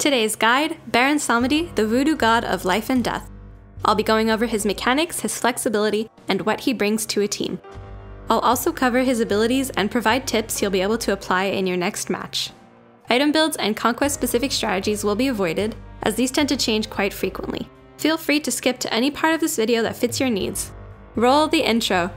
Today's guide, Baron Samedi, the Voodoo god of life and death. I'll be going over his mechanics, his flexibility, and what he brings to a team. I'll also cover his abilities and provide tips you'll be able to apply in your next match. Item builds and conquest-specific strategies will be avoided, as these tend to change quite frequently. Feel free to skip to any part of this video that fits your needs. Roll the intro.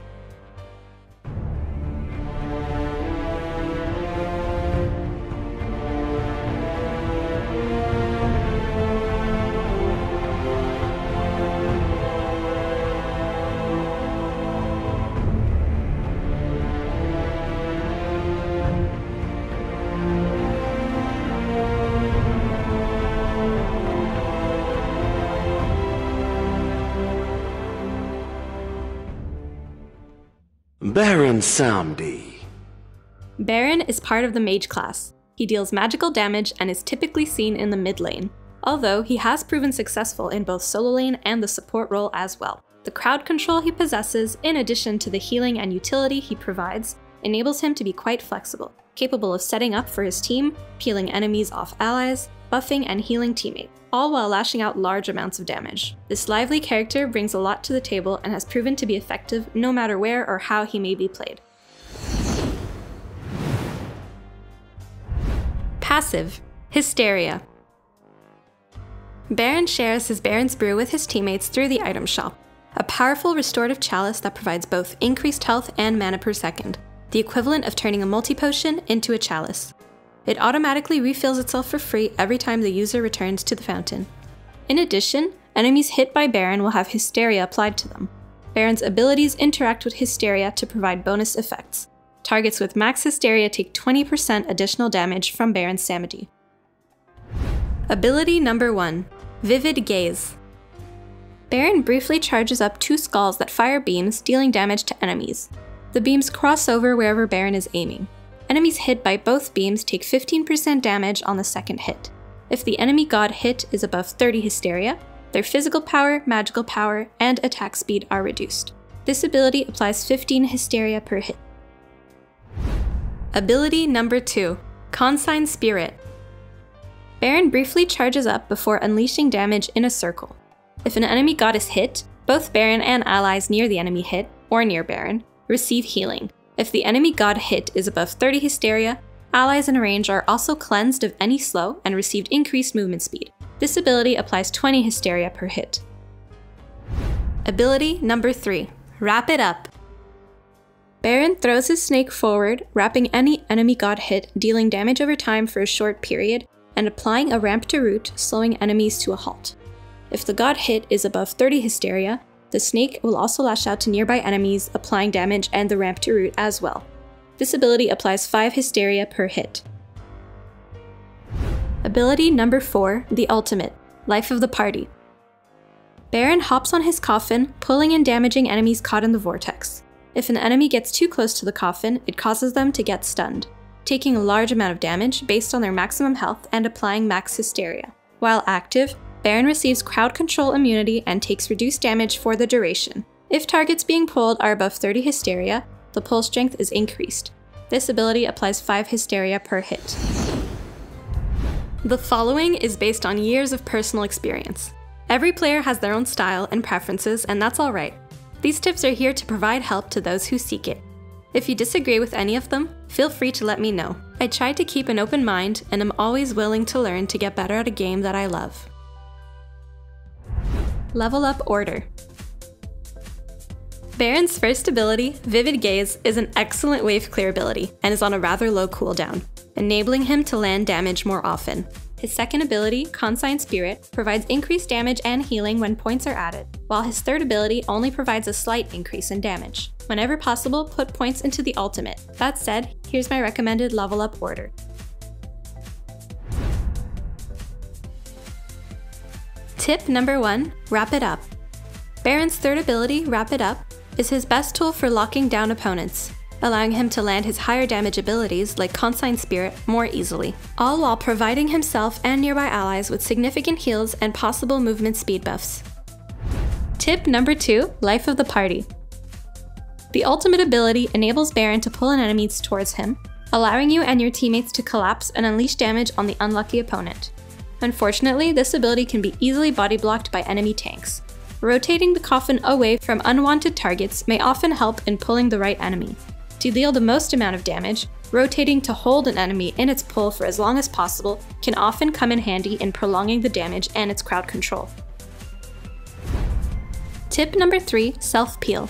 Baron Samedi. Baron is part of the mage class. He deals magical damage and is typically seen in the mid lane, although he has proven successful in both solo lane and the support role as well. The crowd control he possesses, in addition to the healing and utility he provides, enables him to be quite flexible, capable of setting up for his team, peeling enemies off allies, buffing and healing teammates, all while lashing out large amounts of damage. This lively character brings a lot to the table and has proven to be effective no matter where or how he may be played. Passive, Hysteria. Baron shares his Baron's Brew with his teammates through the item shop, a powerful restorative chalice that provides both increased health and mana per second, the equivalent of turning a multi-potion into a chalice. It automatically refills itself for free every time the user returns to the fountain. In addition, enemies hit by Baron will have Hysteria applied to them. Baron's abilities interact with Hysteria to provide bonus effects. Targets with max Hysteria take 20% additional damage from Baron Samedi. Ability number 1, Vivid Gaze. Baron briefly charges up 2 skulls that fire beams, dealing damage to enemies. The beams cross over wherever Baron is aiming. Enemies hit by both beams take 15% damage on the second hit. If the enemy god hit is above 30 Hysteria, their physical power, magical power, and attack speed are reduced. This ability applies 15 Hysteria per hit. Ability number 2, Consign Spirit. Baron briefly charges up before unleashing damage in a circle. If an enemy god is hit, both Baron and allies near the enemy hit, or near Baron, receive healing. If the enemy god hit is above 30 Hysteria, allies in range are also cleansed of any slow and received increased movement speed. This ability applies 20 Hysteria per hit. Ability number 3, Wrap It Up. Baron throws his snake forward, wrapping any enemy god hit, dealing damage over time for a short period, and applying a ramp to root, slowing enemies to a halt. If the god hit is above 30 Hysteria, the snake will also lash out to nearby enemies, applying damage and the ramp to root as well. This ability applies 5 Hysteria per hit. Ability number 4, the ultimate, Life of the Party. Baron hops on his coffin, pulling and damaging enemies caught in the vortex. If an enemy gets too close to the coffin, it causes them to get stunned, taking a large amount of damage based on their maximum health and applying max Hysteria. While active, Baron receives crowd control immunity and takes reduced damage for the duration. If targets being pulled are above 30 Hysteria, the pull strength is increased. This ability applies 5 Hysteria per hit. The following is based on years of personal experience. Every player has their own style and preferences, and that's alright. These tips are here to provide help to those who seek it. If you disagree with any of them, feel free to let me know. I try to keep an open mind and am always willing to learn to get better at a game that I love. Level up order. Baron's first ability, Vivid Gaze, is an excellent wave clear ability and is on a rather low cooldown, enabling him to land damage more often. His second ability, Consign Spirit, provides increased damage and healing when points are added, while his third ability only provides a slight increase in damage. Whenever possible, put points into the ultimate. That said, here's my recommended level up order. Tip number 1, Wrap It Up. Baron's third ability, Wrap It Up, is his best tool for locking down opponents, allowing him to land his higher damage abilities like Consign Spirit more easily, all while providing himself and nearby allies with significant heals and possible movement speed buffs. Tip number 2, Life of the Party. The ultimate ability enables Baron to pull in enemies towards him, allowing you and your teammates to collapse and unleash damage on the unlucky opponent. Unfortunately, this ability can be easily body blocked by enemy tanks. Rotating the coffin away from unwanted targets may often help in pulling the right enemy. To deal the most amount of damage, rotating to hold an enemy in its pull for as long as possible can often come in handy in prolonging the damage and its crowd control. Tip number 3, self-peel.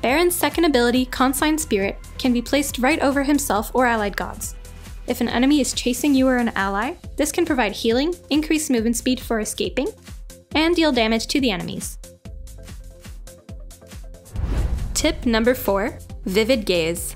Baron's second ability, Consign Spirit, can be placed right over himself or allied gods. If an enemy is chasing you or an ally, this can provide healing, increase movement speed for escaping, and deal damage to the enemies. Tip number 4, Vivid Gaze.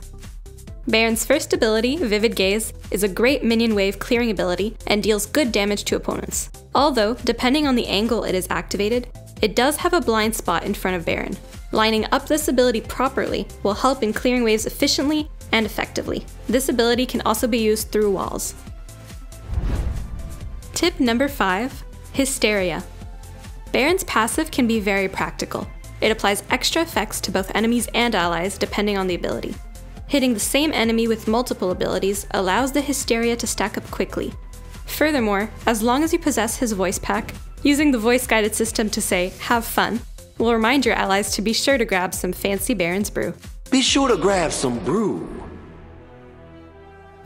Baron's first ability, Vivid Gaze, is a great minion wave clearing ability and deals good damage to opponents. Although, depending on the angle it is activated, it does have a blind spot in front of Baron. Lining up this ability properly will help in clearing waves efficiently and effectively. This ability can also be used through walls. Tip number 5, Hysteria. Baron's passive can be very practical. It applies extra effects to both enemies and allies depending on the ability. Hitting the same enemy with multiple abilities allows the Hysteria to stack up quickly. Furthermore, as long as you possess his voice pack, using the voice-guided system to say, "have fun," will remind your allies to be sure to grab some fancy Baron's brew. Be sure to grab some brew.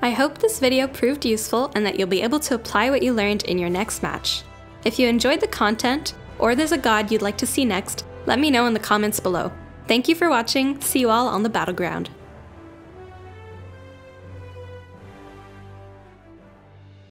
I hope this video proved useful and that you'll be able to apply what you learned in your next match. If you enjoyed the content, or there's a god you'd like to see next, let me know in the comments below. Thank you for watching, see you all on the battleground.